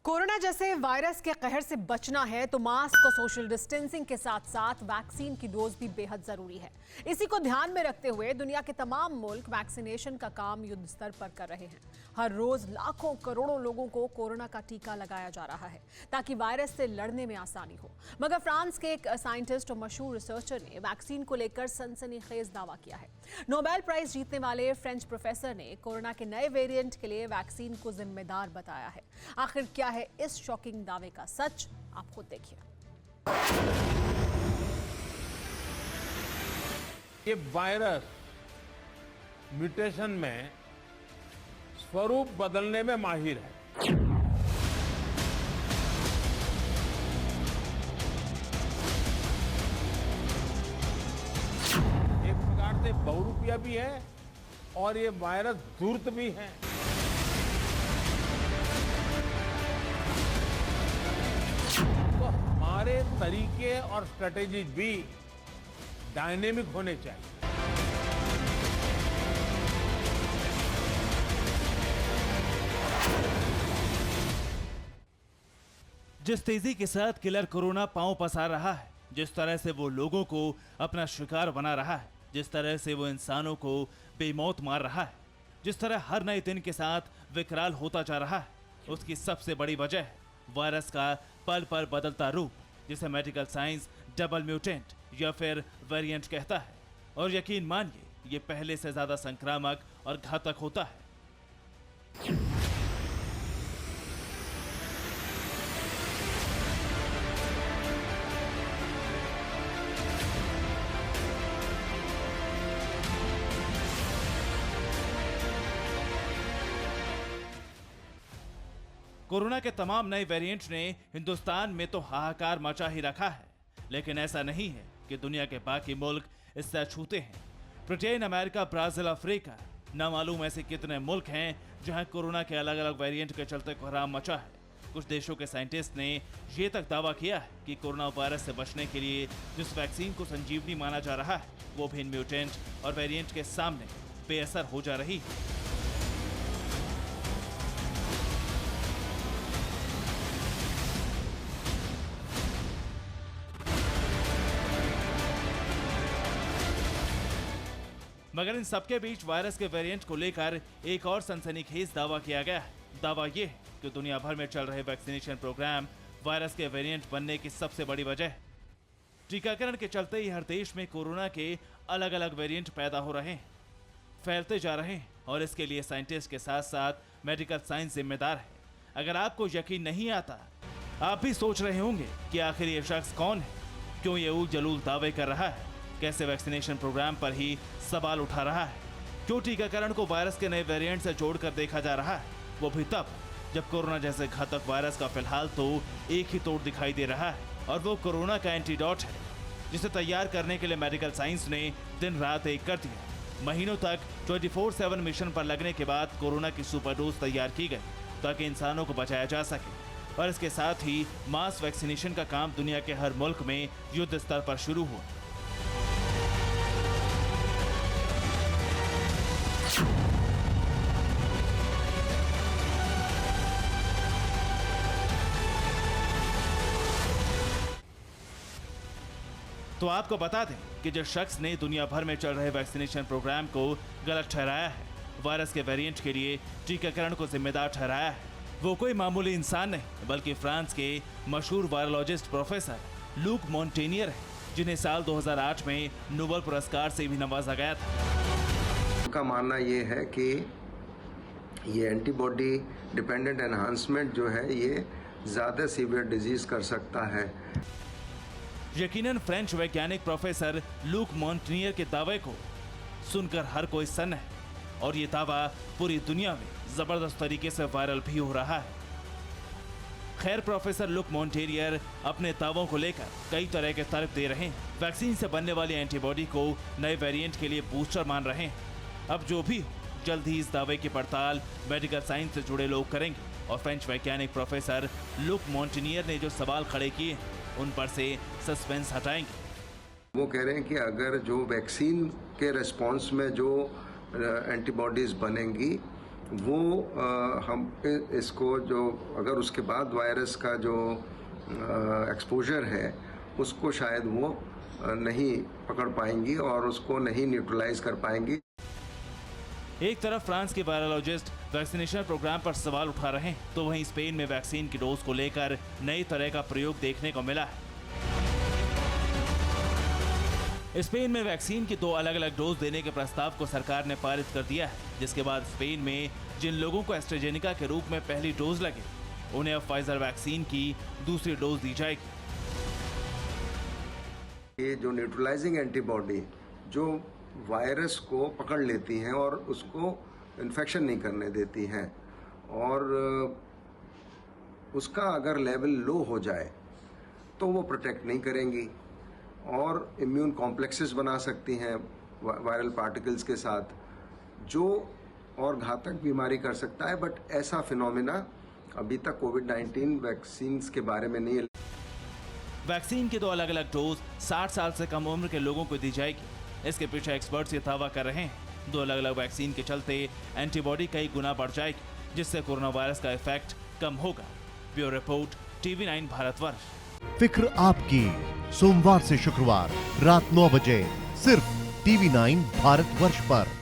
Corona जैसे virus के कहर से बचना है तो मास्क और सोशल डिस्टेंसिंग के साथ साथ वैक्सीन की डोज भी बेहद जरूरी है। इसी को ध्यान में रखते हुए दुनिया के तमाम मुल्क वैक्सीनेशन का काम युद्ध स्तर पर कर रहे हैं। हर रोज लाखों करोड़ों लोगों को कोरोना का टीका लगाया जा रहा है ताकि वायरस से लड़ने में आसानी हो। मगर फ्रांस के एक साइंटिस्ट और मशहूर रिसर्चर ने वैक्सीन को लेकर सनसनीखेज दावा किया है। नोबेल प्राइज जीतने वाले फ्रेंच प्रोफेसर ने कोरोना के नए वेरिएंट के लिए वैक्सीन को जिम्मेदार बताया है। आखिर क्या है इस शॉकिंग दावे का सच, आप खुद देखिए। ये वायरस म्यूटेशन में स्वरूप बदलने में माहिर है। एक प्रकार से बहुरूपिया भी है और ये वायरस धूर्त भी है। तो हमारे तरीके और स्ट्रेटेजी भी डायनेमिक होने चाहिए। जिस तेजी के साथ किलर कोरोना पांव पसार रहा है, जिस तरह से वो लोगों को अपना शिकार बना रहा है, जिस तरह से वो इंसानों को बेमौत मार रहा है, जिस तरह हर नए दिन के साथ विकराल होता जा रहा है, उसकी सबसे बड़ी वजह है वायरस का पल पल बदलता रूप, जिसे मेडिकल साइंस डबल म्यूटेंट या फिर वेरिएंट कहता है। और यकीन मानिए, ये पहले से ज्यादा संक्रामक और घातक होता है। कोरोना के तमाम नए वेरिएंट ने हिंदुस्तान में तो हाहाकार मचा ही रखा है, लेकिन ऐसा नहीं है कि दुनिया के बाकी मुल्क इससे अछूते हैं। ब्रिटेन, अमेरिका, ब्राजील, अफ्रीका, न मालूम ऐसे कितने मुल्क हैं जहां कोरोना के अलग अलग वेरिएंट के चलते कोहराम मचा है। कुछ देशों के साइंटिस्ट ने ये तक दावा किया है कि कोरोना वायरस से बचने के लिए जिस वैक्सीन को संजीवनी माना जा रहा है, वो भी इन म्यूटेंट और वेरिएंट के सामने बेअसर हो जा रही है। मगर इन सबके बीच वायरस के वेरिएंट को लेकर एक और सनसनीखेज दावा किया गया है। दावा यह है कि दुनिया भर में चल रहे वैक्सीनेशन प्रोग्राम वायरस के वेरिएंट बनने की सबसे बड़ी वजह है। टीकाकरण के चलते ही हर देश में कोरोना के अलग अलग वेरिएंट पैदा हो रहे हैं, फैलते जा रहे हैं, और इसके लिए साइंटिस्ट के साथ साथ मेडिकल साइंस जिम्मेदार है। अगर आपको यकीन नहीं आता, आप भी सोच रहे होंगे कि आखिर ये शख्स कौन है, क्यों ये उल जलूल दावे कर रहा है, कैसे वैक्सीनेशन प्रोग्राम पर ही सवाल उठा रहा है, क्यों टीकाकरण को वायरस के नए वेरिएंट से जोड़कर देखा जा रहा है, वो भी तब जब कोरोना जैसे घातक वायरस का फिलहाल तो एक ही तोड़ दिखाई दे रहा है, और वो कोरोना का एंटीडोट है, जिसे तैयार करने के लिए मेडिकल साइंस ने दिन रात एक कर दिया। महीनों तक 24/7 मिशन पर लगने के बाद कोरोना की सुपर डोज तैयार की गई ताकि इंसानों को बचाया जा सके, और इसके साथ ही मास वैक्सीनेशन का काम दुनिया के हर मुल्क में युद्ध स्तर पर शुरू हुआ। तो आपको बता दें कि जिस शख्स ने दुनिया भर में चल रहे वैक्सीनेशन प्रोग्राम को गलत ठहराया है, वायरस के वेरिएंट के लिए टीकाकरण को जिम्मेदार ठहराया है, वो कोई मामूली इंसान नहीं बल्कि फ्रांस के मशहूर वायरोलॉजिस्ट प्रोफेसर लूक मोंटेनियर है, जिन्हें साल 2008 में नोबेल पुरस्कार से भी नवाजा गया था। उनका मानना ये है कि ये एंटीबॉडी डिपेंडेंट एनहांसमेंट जो है ये ज़्यादा सीवियर डिजीज कर सकता है। यकीनन फ्रेंच वैज्ञानिक प्रोफेसर लूक मोंटेनियर के दावे को सुनकर हर कोई सन्न है, और ये दावा पूरी दुनिया में जबरदस्त तरीके से वायरल भी हो रहा है। खैर, प्रोफेसर लूक मोंटेनियर अपने दावों को लेकर कई तरह के तर्क दे रहे हैं। वैक्सीन से बनने वाली एंटीबॉडी को नए वेरिएंट के लिए बूस्टर मान रहे हैं। अब जो भी हो, जल्द ही इस दावे की पड़ताल मेडिकल साइंस से जुड़े लोग करेंगे, और फ्रेंच वैज्ञानिक प्रोफेसर लूक मोंटेनियर ने जो सवाल खड़े किए उन पर से सस्पेंस हटाएंगे। वो कह रहे हैं कि अगर जो वैक्सीन के रिस्पॉन्स में जो एंटीबॉडीज बनेंगी वो हम इसको जो अगर उसके बाद वायरस का जो एक्सपोजर है उसको शायद वो नहीं पकड़ पाएंगी और उसको नहीं न्यूट्रलाइज कर पाएंगी। एक तरफ फ्रांस के वायरोलॉजिस्ट वैक्सीनेशन प्रोग्राम पर सवाल उठा रहे हैं, तो वहीं स्पेन में वैक्सीन की डोज को लेकर नई तरह का प्रयोग देखने को मिला है। स्पेन में वैक्सीन की 2 अलग-अलग डोज देने के प्रस्ताव को सरकार ने पारित कर दिया है, जिसके बाद स्पेन में जिन लोगों को एस्ट्राजेनेका के रूप में पहली डोज लगे, उन्हें अब फाइजर वैक्सीन की दूसरी डोज दी जाएगी। ये जो न्यूट्रलाइजिंग एंटीबॉडी जो वायरस को पकड़ लेती हैं और उसको इन्फेक्शन नहीं करने देती हैं, और उसका अगर लेवल लो हो जाए तो वो प्रोटेक्ट नहीं करेंगी और इम्यून कॉम्प्लेक्सेस बना सकती हैं वायरल पार्टिकल्स के साथ, जो और घातक बीमारी कर सकता है। बट ऐसा फिनोमेना अभी तक कोविड-19 वैक्सीन के बारे में नहीं है। वैक्सीन की 2 अलग-अलग डोज 60 साल से कम उम्र के लोगों को दी जाएगी। इसके पीछे एक्सपर्ट्स ये दावा कर रहे हैं 2 अलग-अलग वैक्सीन के चलते एंटीबॉडी कई गुना बढ़ जाएगी, जिससे कोरोना वायरस का इफेक्ट कम होगा। Bureau report, TV9 Bharatvarsh. फिक्र आपकी, सोमवार से शुक्रवार रात 9 बजे सिर्फ TV9 भारतवर्ष पर।